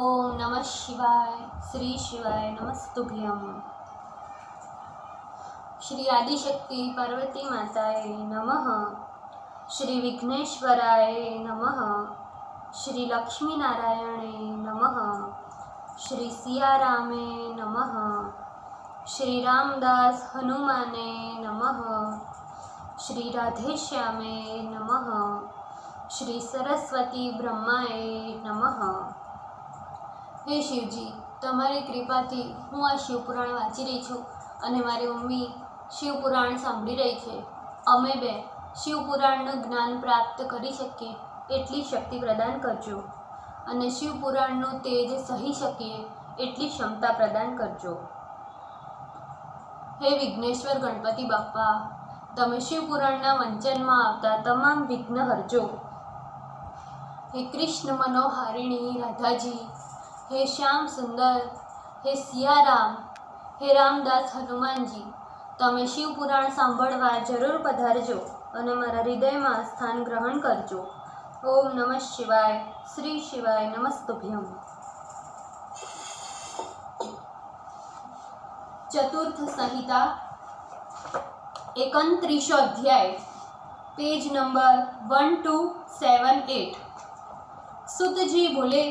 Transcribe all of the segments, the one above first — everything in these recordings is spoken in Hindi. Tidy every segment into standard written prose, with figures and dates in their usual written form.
ओम नमः शिवाय। श्री शिवाय नमस्तुभ्यम। श्री आदिशक्ति पार्वती माताए नमः। श्री विघ्नेश्वराय नमः। श्री लक्ष्मी नारायणे नमः। श्री सियारामे नमः। श्री रामदास हनुमाने नमः। श्री राधेश्यामे नमः। श्री सरस्वती ब्रह्माए नमः। हे शिवजी, તમારી કૃપાથી હું આ શિવપુરાણ વાંચી રહી છું અને મારી મમ્મી શિવપુરાણ સાંભળી રહી છે. અમે બે શિવપુરાણનું જ્ઞાન પ્રાપ્ત કરી શકીએ એટલી શક્તિ પ્રદાન કરજો અને શિવપુરાણનું તેજ સહી શકીએ એટલી ક્ષમતા પ્રદાન કરજો. હે વિઘ્નેશ્વર ગણપતિ બાપ્પા, તમે શિવપુરાણના વંચનમાં આવતા તમામ વિઘ્ન હરજો. હે કૃષ્ણ મનોહારિણી રાધાજી, हे श्याम सुंदर, हे सियाराम, हे रामदास हनुमानजी, तमे शिवपुराण सांभळवा जरूर पधारजो अने मारा हृदयमां स्थान ग्रहण करजो. ओम नमः शिवाय. श्री शिवाय नमस्तुभ्यम. चतुर्थ संहिता 31 अध्याय, पेज नंबर 1278. सुत जी बोले,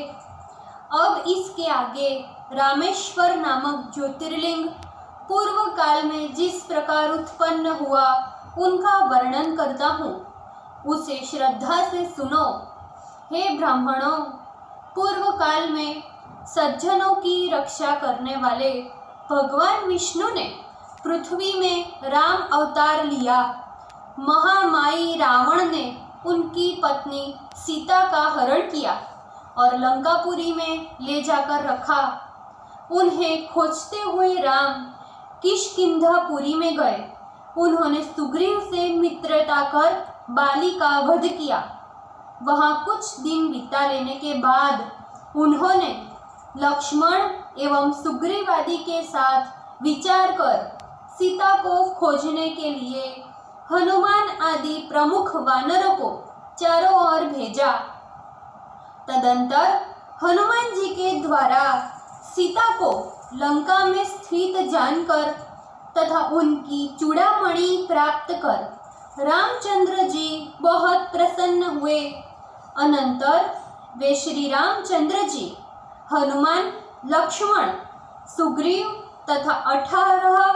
अब इसके आगे रामेश्वर नामक ज्योतिर्लिंग पूर्व काल में जिस प्रकार उत्पन्न हुआ उनका वर्णन करता हूँ, उसे श्रद्धा से सुनो. हे ब्राह्मणों, पूर्व काल में सज्जनों की रक्षा करने वाले भगवान विष्णु ने पृथ्वी में राम अवतार लिया. महामाई रावण ने उनकी पत्नी सीता का हरण किया और लंकापुरी में ले जाकर रखा. उन्हें खोजते हुए राम किष्किंधापुरी में गए. उन्होंने सुग्रीव से मित्रता कर बाली का वध किया. वहाँ कुछ दिन बिता लेने के बाद उन्होंने लक्ष्मण एवं सुग्रीव आदि के साथ विचार कर सीता को खोजने के लिए हनुमान आदि प्रमुख वानरों को चारों ओर भेजा. तदंतर हनुमान जी के द्वारा सीता को लंका में स्थित जानकर तथा उनकी चूड़ामणि प्राप्त कर रामचंद्र जी बहुत प्रसन्न हुए. अनंतर वे श्री रामचंद्र जी, हनुमान, लक्ष्मण, सुग्रीव तथा 18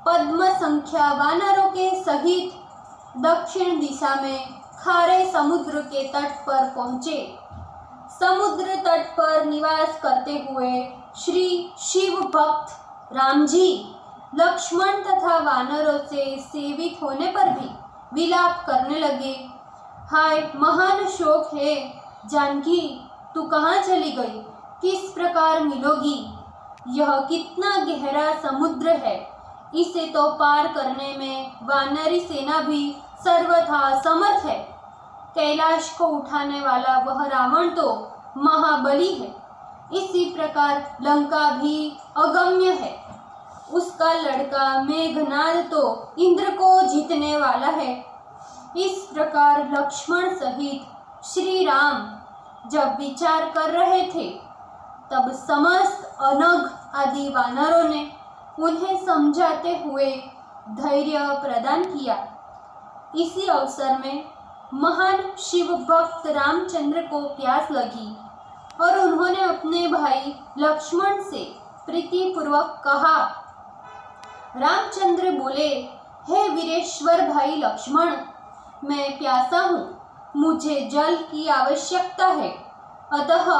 पद्म संख्या वानरों के सहित दक्षिण दिशा में खारे समुद्र के तट पर पहुँचे. समुद्र तट पर निवास करते हुए श्री शिव भक्त राम जी लक्ष्मण तथा वानरों से सेवित होने पर भी विलाप करने लगे. हाय, महान शोक है जानकी, तू कहाँ चली गई? किस प्रकार मिलोगी? यह कितना गहरा समुद्र है, इसे तो पार करने में वानरी सेना भी सर्वथा समर्थ है. कैलाश को उठाने वाला वह रावण तो महाबली है. इसी प्रकार लंका भी अगम्य है. उसका लड़का मेघनाद तो इंद्र को जीतने वाला है. इस प्रकार लक्ष्मण सहित श्री राम जब विचार कर रहे थे, तब समस्त अनग आदि वानरों ने उन्हें समझाते हुए धैर्य प्रदान किया. इसी अवसर में महान शिव भक्त रामचंद्र को प्यास लगी और उन्होंने अपने भाई लक्ष्मण से प्रीतिपूर्वक कहा. रामचंद्र बोले, हे वीरेश्वर भाई लक्ष्मण, मैं प्यासा हूँ, मुझे जल की आवश्यकता है, अतः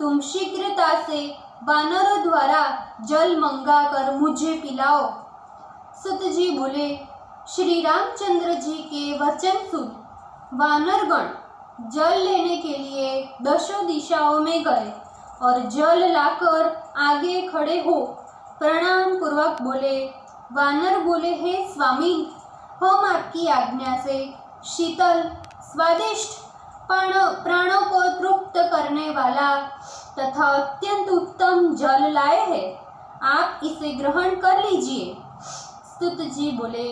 तुम शीघ्रता से वानरों द्वारा जल मंगा कर मुझे पिलाओ. सुत जी बोले, श्री रामचंद्र जी के वचन सुन वानरगण जल लेने के लिए 10 दिशाओं में गए और जल लाकर आगे खड़े हो प्रणाम पूर्वक बोले. वानर बोले, हे स्वामी, हम आपकी आज्ञा से शीतल, स्वादिष्ट, प्राणों को तृप्त करने वाला तथा अत्यंत उत्तम जल लाए हैं. आप इसे ग्रहण कर लीजिए. स्तुत जी बोले,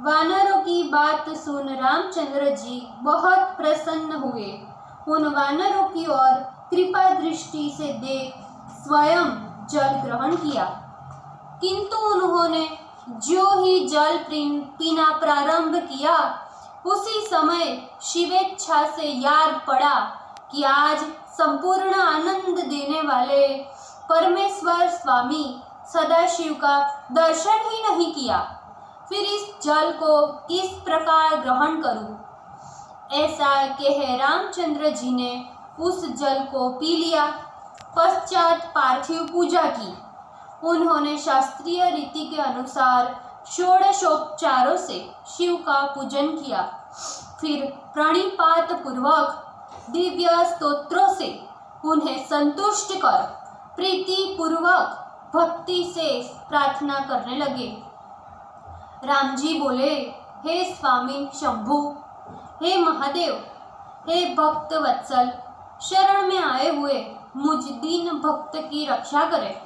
वानरों की बात सुन रामचंद्र जी बहुत प्रसन्न हुए. उन वानरों की ओर कृपा दृष्टि से देख स्वयं जल ग्रहण किया, किंतु उन्होंने जो ही जल पीना प्रारंभ किया उसी समय शिवेच्छा से याद पड़ा कि आज संपूर्ण आनंद देने वाले परमेश्वर स्वामी सदाशिव का दर्शन ही नहीं किया, फिर इस जल को किस प्रकार ग्रहण करूं? ऐसा कह रामचंद्र जी ने उस जल को पी लिया। पश्चात पार्थिव पूजा की। उन्होंने शास्त्रीय रीति के अनुसार षोडशोपचारों से शिव का पूजन किया, फिर प्रणिपात पूर्वक दिव्य स्तोत्रों से उन्हें संतुष्ट कर प्रीति पूर्वक भक्ति से प्रार्थना करने लगे। राम जी बोले, हे स्वामी शंभु, हे महादेव, हे भक्त वत्सल, शरण में आए हुए मुझ दीन भक्त की रक्षा करे।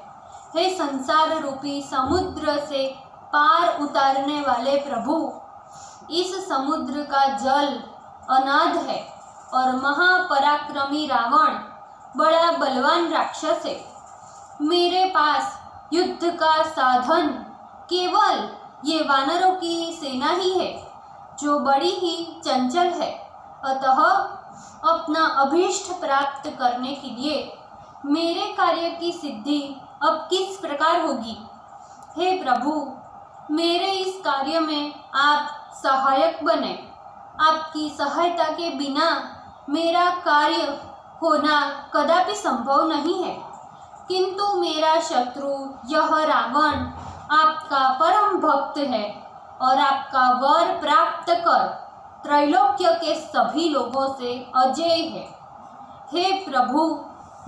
हे संसार रूपी समुद्र से पार उतारने वाले प्रभु, इस समुद्र का जल अनाद है और महापराक्रमी रावण बड़ा बलवान राक्षस है। मेरे पास युद्ध का साधन केवल ये वानरों की सेना ही है, जो बड़ी ही चंचल है। अतः अपना अभीष्ट प्राप्त करने के लिए मेरे कार्य की सिद्धि अब किस प्रकार होगी? हे प्रभु, मेरे इस कार्य में आप सहायक बने। आपकी सहायता के बिना मेरा कार्य होना कदापि संभव नहीं है। किंतु मेरा शत्रु यह रावण आपका परम भक्त है और आपका वर प्राप्त कर त्रैलोक्य के सभी लोगों से अजेय है। हे प्रभु,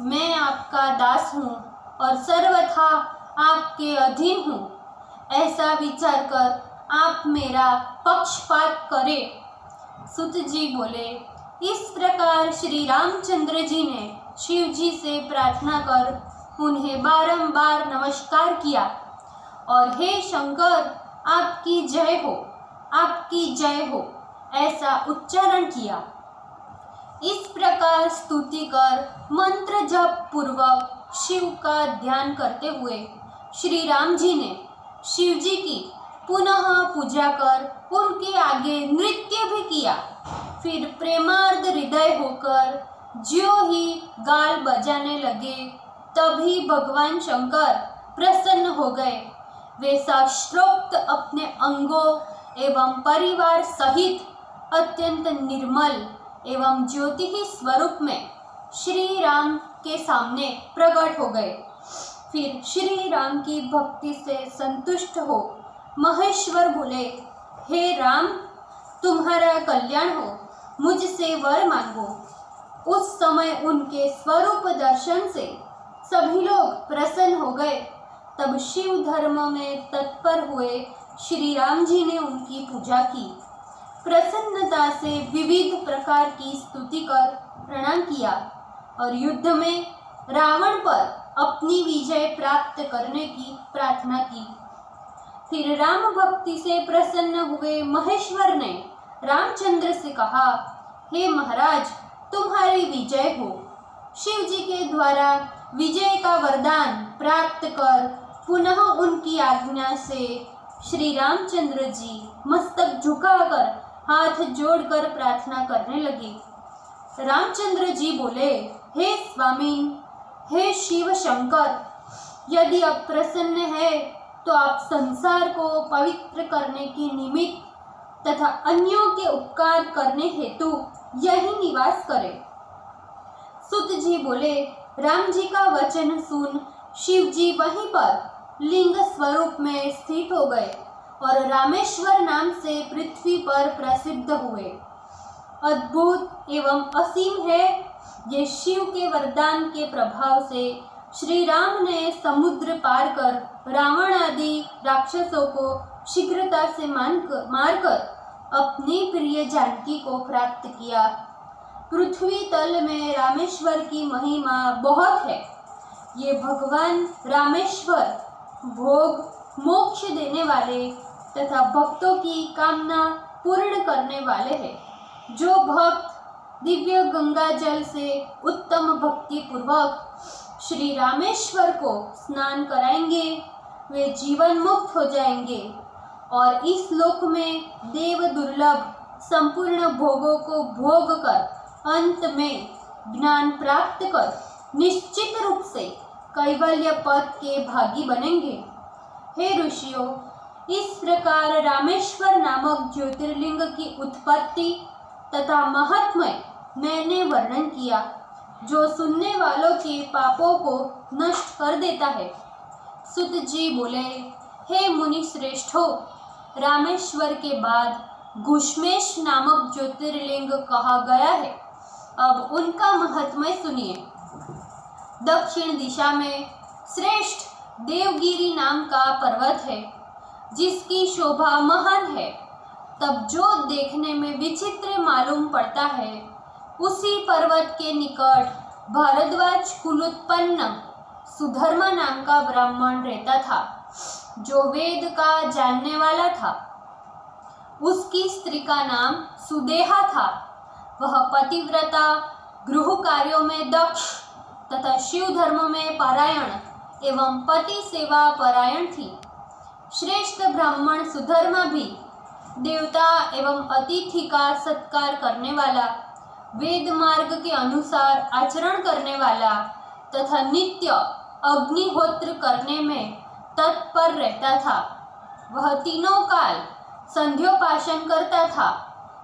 मैं आपका दास हूँ और सर्वथा आपके अधीन हूँ। ऐसा विचार कर आप मेरा पक्षपात करें। सुत जी बोले, इस प्रकार श्री रामचंद्र जी ने शिव जी से प्रार्थना कर उन्हें बारंबार नमस्कार किया और हे शंकर, आपकी जय हो, आपकी जय हो, ऐसा उच्चारण किया। इस प्रकार स्तुति कर मंत्र जप पूर्वक शिव का ध्यान करते हुए श्री राम जी ने शिव जी की पुनः पूजा कर उनके आगे नृत्य भी किया। फिर प्रेमार्ध हृदय होकर ज्यों ही गाल बजाने लगे, तभी भगवान शंकर प्रसन्न हो गए। वे शास्त्रोक्त अपने अंगों एवं परिवार सहित अत्यंत निर्मल एवं ज्योति ही स्वरूप में श्री राम के सामने प्रकट हो गए। फिर श्री राम की भक्ति से संतुष्ट हो महेश्वर बोले, हे राम, तुम्हारा कल्याण हो, मुझसे वर मांगो। उस समय उनके स्वरूप दर्शन से सभी लोग प्रसन्न हो गए। तब शिव धर्म में तत्पर हुए श्री राम जी ने उनकी पूजा की, प्रसन्नता से विविध प्रकार की स्तुति कर प्रणाम किया और युद्ध में रावण पर अपनी विजय प्राप्त करने की प्रार्थना की। फिर राम भक्ति से प्रसन्न हुए महेश्वर ने रामचंद्र से कहा, हे महाराज, तुम्हारी विजय हो। शिव जी के द्वारा विजय का वरदान प्राप्त कर पुनः उनकी आज्ञा से श्री रामचंद्र जी मस्तक झुकाकर हाथ जोड़कर प्रार्थना करने लगे। रामचंद्र जी बोले, हे स्वामी, हे शिव शंकर, यदि आप प्रसन्न है तो आप संसार को पवित्र करने के निमित्त तथा अन्यों के उपकार करने हेतु यही निवास करें। सुत जी बोले, राम जी का वचन सुन शिव जी वहीं पर लिंग स्वरूप में स्थित हो गए और रामेश्वर नाम से पृथ्वी पर प्रसिद्ध हुए। अद्भुत एवं असीम है ये शिव के वरदान के प्रभाव से श्री राम ने समुद्र पार कर रावण आदि राक्षसों को शीघ्रता से मारकर अपनी प्रिय जानकी को प्राप्त किया। पृथ्वी तल में रामेश्वर की महिमा बहुत है। ये भगवान रामेश्वर भोग मोक्ष देने वाले तथा भक्तों की कामना पूर्ण करने वाले हैं। जो भक्त दिव्य गंगा जल से उत्तम भक्ति पूर्वक श्री रामेश्वर को स्नान कराएंगे, वे जीवन मुक्त हो जाएंगे और इस लोक में देव दुर्लभ संपूर्ण भोगों को भोग कर अंत में ज्ञान प्राप्त कर निश्चित रूप से कैवल्य पद के भागी बनेंगे। हे ऋषियों, इस प्रकार रामेश्वर नामक ज्योतिर्लिंग की उत्पत्ति तथा महात्म्य मैंने वर्णन किया, जो सुनने वालों के पापों को नष्ट कर देता है। सुत जी बोले, हे मुनि श्रेष्ठों, रामेश्वर के बाद घुश्मेश नामक ज्योतिर्लिंग कहा गया है। अब उनका महात्म्य सुनिए। दक्षिण दिशा में श्रेष्ठ देवगिरी नाम का पर्वत है, जिसकी शोभा महान है। तब जो देखने में विचित्र मालूम पड़ता है, उसी पर्वत के निकट भारद्वाज कुलोत्पन्न सुधर्मा नाम का ब्राह्मण रहता था, जो वेद का जानने वाला था। उसकी स्त्री का नाम सुदेहा था। वह पतिव्रता, गृह कार्यों में दक्ष तथा शिव धर्म में पारायण एवं पति सेवा परायण थी। श्रेष्ठ ब्राह्मण सुधर्मा भी देवता एवं अतिथि का सत्कार करने वाला, वेद मार्ग के अनुसार आचरण करने वाला तथा नित्य अग्निहोत्र करने में तत्पर रहता था। वह तीनों काल संध्योपासन करता था।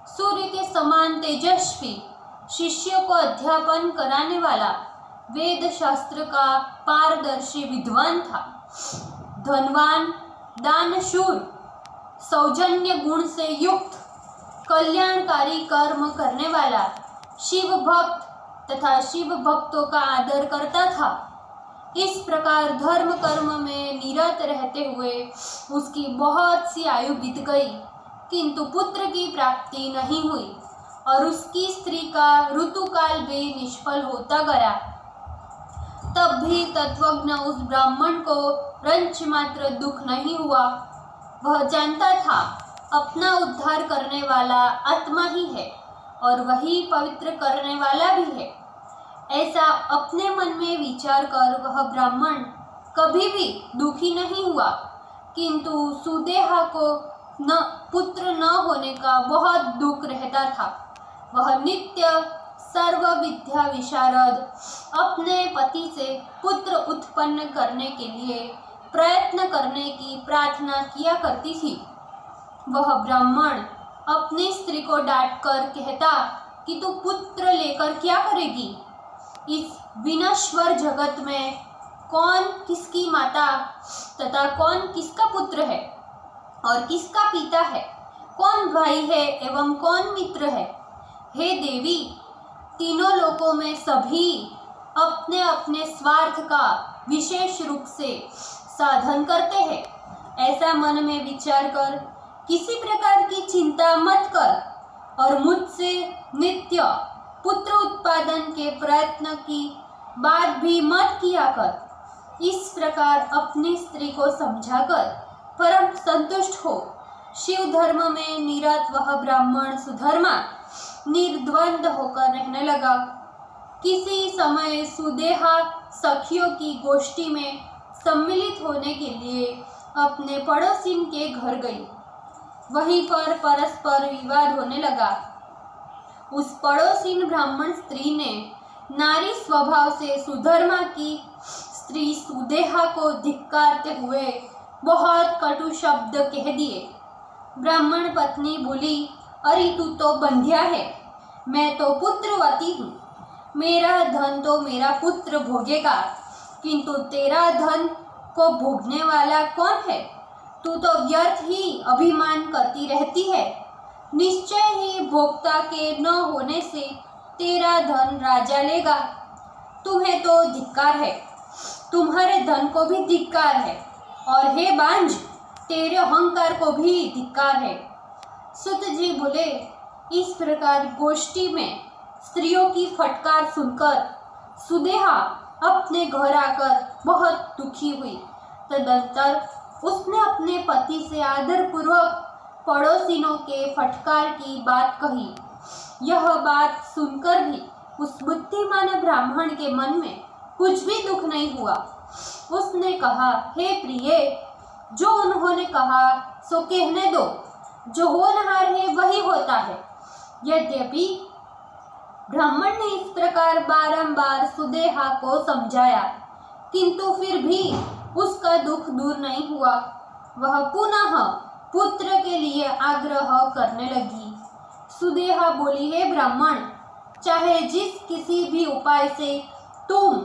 सूर्य के समान तेजस्वी, शिष्यों को अध्यापन कराने वाला, वेद शास्त्र का पारदर्शी विद्वान था। धनवान, दानशूर, सौजन्य गुण से युक्त, कल्याणकारी कर्म करने वाला, शिव भक्त तथा शिव भक्तों का आदर करता था। इस प्रकार धर्म कर्म में निरत रहते हुए उसकी बहुत सी आयु बीत गई, किंतु पुत्र की प्राप्ति नहीं हुई और उसकी स्त्री का ऋतुकाल भी निष्फल होता गया। तब भी तत्वज्ञ उस ब्राह्मण को रंच मात्र दुख नहीं हुआ। वह जानता था अपना उद्धार करने वाला आत्मा ही है और वही पवित्र करने वाला भी है। ऐसा अपने मन में विचार कर वह ब्राह्मण कभी भी दुखी नहीं हुआ, किंतु सुदेहा को न पुत्र न होने का बहुत दुख रहता था। वह नित्य सर्व विद्या विशारद अपने पति से पुत्र उत्पन्न करने के लिए प्रयत्न करने की प्रार्थना किया करती थी। वह ब्राह्मण अपनी स्त्री को डांटकर कहता कि तू पुत्र लेकर क्या करेगी? इस विनश्वर जगत में कौन किसकी माता तथा कौन किसका पुत्र है और किसका पिता है, कौन भाई है एवं कौन मित्र है? हे देवी, तीनों लोकों में सभी अपने अपने स्वार्थ का विशेष रूप से साधन करते हैं। ऐसा मन में विचार कर किसी प्रकार की चिंता मत कर और मुझसे नित्य पुत्र उत्पादन के प्रयत्न की बात भी मत किया कर। इस प्रकार अपनी स्त्री को समझाकर परम संतुष्ट हो। शिव धर्म में निरत वह ब्राह्मण सुधर्मा निर्द्वंद होकर रहने लगा। किसी समय सुदेहा सखियों की गोष्ठी में सम्मिलित होने के लिए अपने पड़ोसिन के घर गई। वहीं पर परस्पर विवाद होने लगा। उस पड़ोसिन ब्राह्मण स्त्री ने नारी स्वभाव से सुधर्मा की स्त्री सुदेहा को धिक्कारते हुए बहुत कटु शब्द कह दिए। ब्राह्मण पत्नी बोली, अरे तू तो बंध्या है, मैं तो पुत्रवती हूँ। मेरा धन तो मेरा पुत्र भोगेगा, किंतु तेरा धन को भोगने वाला कौन है? तू तो व्यर्थ ही अभिमान करती रहती है। निश्चय ही भोक्ता के न होने से तेरा धन राजा लेगा। तुम्हें तो धिक्कार है, तुम्हारे धन को भी धिक्कार है, और हे बांझ, तेरे अहंकार को भी धिक्कार है। सुत जी बोले, इस प्रकार गोष्ठी में स्त्रियों की फटकार सुनकर सुदेहा अपने घर आकर बहुत दुखी हुई। तदंतर उसने अपने पति से आदरपूर्वक पड़ोसिनों के फटकार की बात कही। यह बात सुनकर भी उस बुद्धिमान ब्राह्मण के मन में कुछ भी दुख नहीं हुआ। उसने कहा, हे प्रिय, जो उन्होंने कहा सो कहने दो, जो होनहार है वही होता है। यद्यपि ब्राह्मण ने इस प्रकार बारंबार सुदेहा को समझाया, किंतु फिर भी उसका दुख दूर नहीं हुआ। वह पुनः पुत्र के लिए आग्रह करने लगी। सुदेहा बोली, हे ब्राह्मण, चाहे जिस किसी भी उपाय से तुम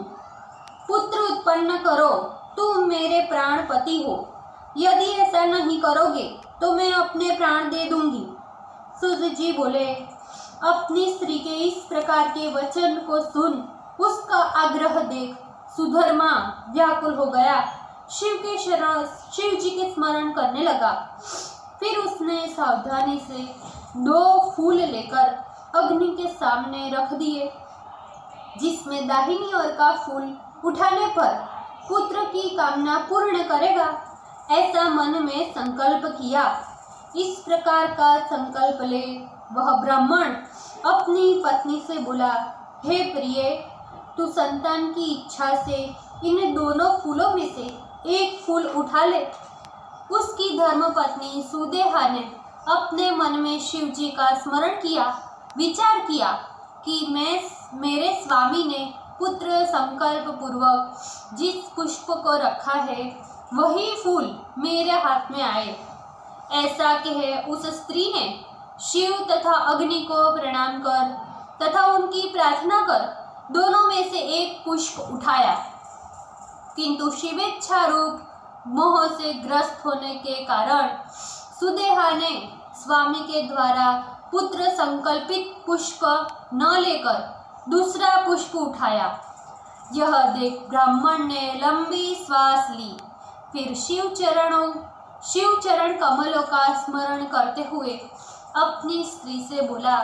पुत्र उत्पन्न करो, तुम मेरे प्राणपति हो। यदि ऐसा नहीं करोगे तो मैं अपने प्राण दे दूंगी। सूत जी बोले, अपनी स्त्री के इस प्रकार के वचन को सुन उसका आग्रह देख सुधर्मा व्याकुल हो गया। शिव जी के स्मरण करने लगा। फिर उसने सावधानी से 2 फूल लेकर अग्नि के सामने रख दिए, जिसमें दाहिनी ओर का फूल उठाने पर पुत्र की कामना पूर्ण करेगा, ऐसा मन में संकल्प किया। इस प्रकार का संकल्प ले वह ब्राह्मण अपनी पत्नी से बोला, हे प्रिय, तू संतान की इच्छा से इन दोनों फूलों में से एक फूल उठा ले। उसकी धर्मपत्नी सुदेहा ने अपने मन में शिव जी का स्मरण किया, विचार किया कि मेरे स्वामी ने पुत्र संकल्प पूर्वक जिस पुष्प को रखा है वही फूल मेरे हाथ में आए। ऐसा कह उस स्त्री ने शिव तथा अग्नि को प्रणाम कर तथा उनकी प्रार्थना कर दोनों में से एक पुष्प उठाया, किंतु शिवेच्छा रूप मोह से ग्रस्त होने के कारण सुदेहा ने स्वामी के द्वारा पुत्र संकल्पित पुष्प न लेकर दूसरा पुष्प उठाया। यह देख ब्राह्मण ने लंबी श्वास ली, फिर शिव चरण कमलों का स्मरण करते हुए अपनी स्त्री से बोला,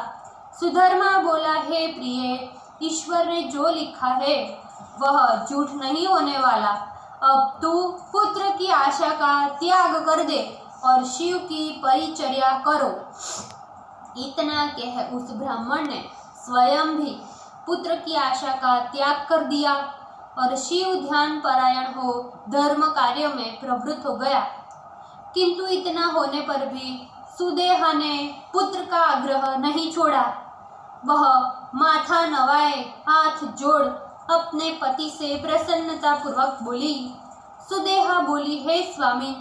सुधर्मा बोला, हे प्रिय, ईश्वर ने जो लिखा है वह झूठ नहीं होने वाला। अब तू पुत्र की आशा का त्याग कर दे और शिव की परिचर्या करो। इतना कह उस ब्राह्मण ने स्वयं भी पुत्र की आशा का त्याग कर दिया और शिव ध्यान परायण हो धर्म कार्य में प्रवृत्त हो गया। किंतु इतना होने पर भी सुदेहा ने पुत्र का आग्रह नहीं छोड़ा। वह माथा नवाए हाथ जोड़ अपने पति से प्रसन्नता पूर्वक बोली। सुदेहा बोली, हे स्वामी,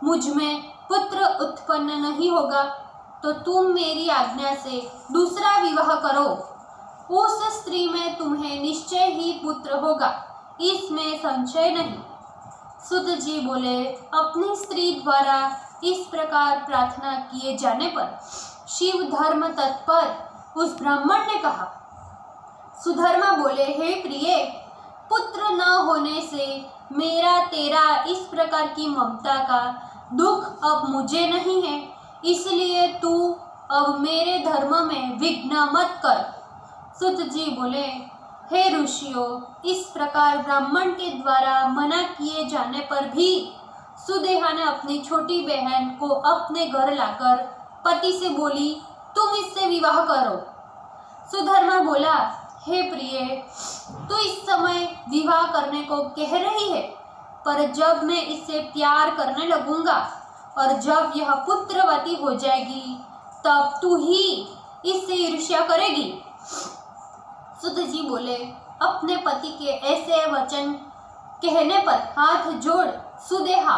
मुझ में पुत्र उत्पन्न नहीं होगा तो तुम मेरी आज्ञा से दूसरा विवाह करो। उस स्त्री में तुम्हें निश्चय ही पुत्र होगा, इसमें संशय नहीं। सुत जी बोले, अपनी स्त्री द्वारा इस प्रकार प्रार्थना किए जाने पर शिव धर्म तत्पर उस ब्राह्मण ने कहा। सुधर्मा बोले, हे प्रिय, पुत्र न होने से मेरा तेरा इस प्रकार की ममता का दुख अब मुझे नहीं है, इसलिए तू अब मेरे धर्म में विघ्न मत कर। सुत जी बोले, हे ऋषियों, इस प्रकार ब्राह्मण के द्वारा मना किए जाने पर भी सुदेहा ने अपनी छोटी बहन को अपने घर लाकर पति से बोली, तुम इससे विवाह करो। सुधर्मा बोला, हे प्रिय, तू इस समय विवाह करने को कह रही है, पर जब मैं इससे प्यार करने लगूंगा और जब यह पुत्रवती हो जाएगी तब तू ही इससे ईर्ष्या करेगी। सुत जी बोले, अपने पति के ऐसे वचन कहने पर हाथ जोड़ सुदेहा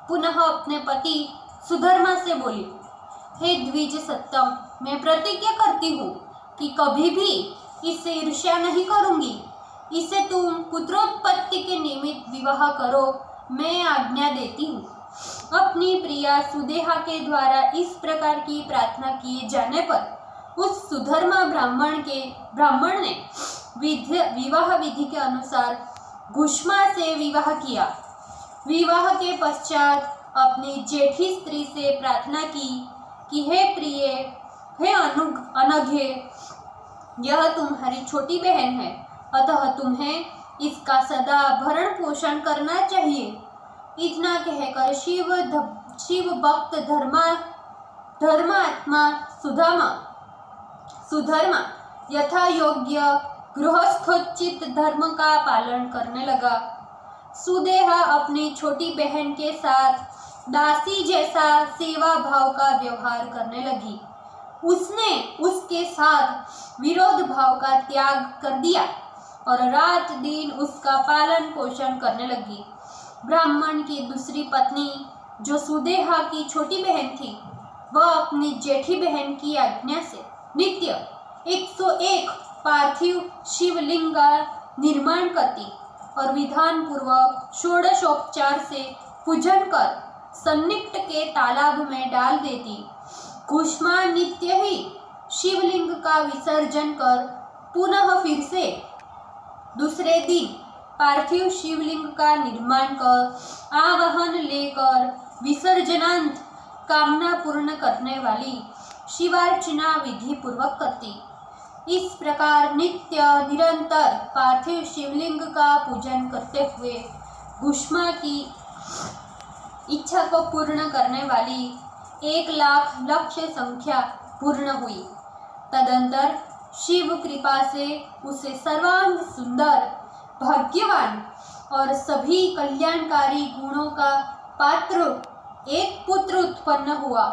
पुनः अपने पति सुधर्मा से बोली, हे द्विज सत्तम, मैं प्रतिज्ञा करती हूँ कि कभी भी इससे ईर्ष्या नहीं करूँगी। इसे तुम पुत्रोत्पत्ति के निमित्त विवाह करो, मैं आज्ञा देती हूँ। अपनी प्रिया सुदेहा के द्वारा इस प्रकार की प्रार्थना किए जाने पर उस सुधर्मा ब्राह्मण ने विवाह विधि के अनुसार घुष्मा से विवाह किया। विवाह के पश्चात अपनी जेठी स्त्री से प्रार्थना की कि हे प्रिय, हे अनघे, यह तुम्हारी छोटी बहन है, अतः तुम्हें इसका सदा भरण पोषण करना चाहिए। इतना कहकर शिव भक्त धर्मात्मा सुधर्मा यथा योग्य गृहस्थोचित धर्म का पालन करने लगा। सुदेहा अपनी छोटी बहन के साथ दासी जैसा सेवा भाव का व्यवहार करने लगी। उसने उसके साथ विरोध भाव का त्याग कर दिया और रात दिन उसका पालन पोषण करने लगी। ब्राह्मण की दूसरी पत्नी जो सुदेहा की छोटी बहन थी, वह अपनी जेठी बहन की आज्ञा से नित्य 101 पार्थिव शिवलिंग का निर्माण करती और विधान पूर्वक षोडशोपचार से पूजन कर सन्निकट के तालाब में डाल देती। कुष्मा नित्य ही शिवलिंग का विसर्जन कर पुनः फिर से दूसरे दिन पार्थिव शिवलिंग का निर्माण कर आवाहन लेकर विसर्जनांत कामना पूर्ण करने वाली शिवार्चना विधि पूर्वक करती। इस प्रकार नित्य निरंतर पार्थिव शिवलिंग का पूजन करते हुए कुष्मा की इच्छा को पूर्ण करने वाली 1,00,000 लक्ष्य संख्या पूर्ण हुई। तदंतर शिव कृपा से उसे सर्वांग सुंदर, भाग्यवान और सभी कल्याणकारी गुणों का पात्र एक पुत्र उत्पन्न हुआ।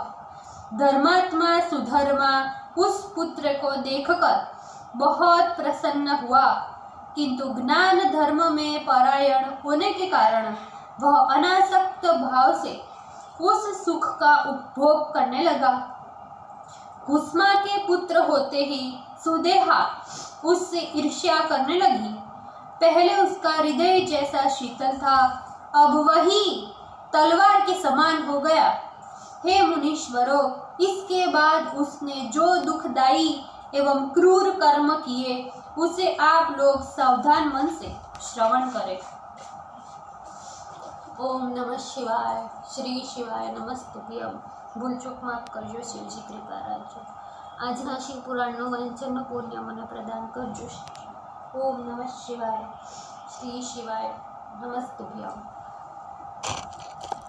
धर्मात्मा सुधर्मा उस पुत्र को देखकर बहुत प्रसन्न हुआ, किंतु ज्ञान धर्म में परायण होने के कारण वह अनासक्त भाव से उस सुख का उपभोग करने लगा। कुष्मा के पुत्र होते ही सुदेहा उससे ईर्ष्या करने लगी। पहले उसका हृदय जैसा शीतल था, अब वही तलवार के समान हो गया। हे मुनीश्वरों, इसके बाद उसने जो दुखदायी एवं क्रूर कर्म किए, उसे आप लोग सावधान मन से श्रवण करें। ओम नमः शिवाय। श्री शिवाय नमस्तुभ्यम। ભૂલ ચૂક માફ કરજો, શિવજી કૃપા રાખજો। આજના શિવ પુરાણનું વાંચનનો પુણ્ય મને પ્રદાન કરજો। ઓમ નમઃ શિવાય। શ્રી શિવાય નમસ્તુભ્યમ।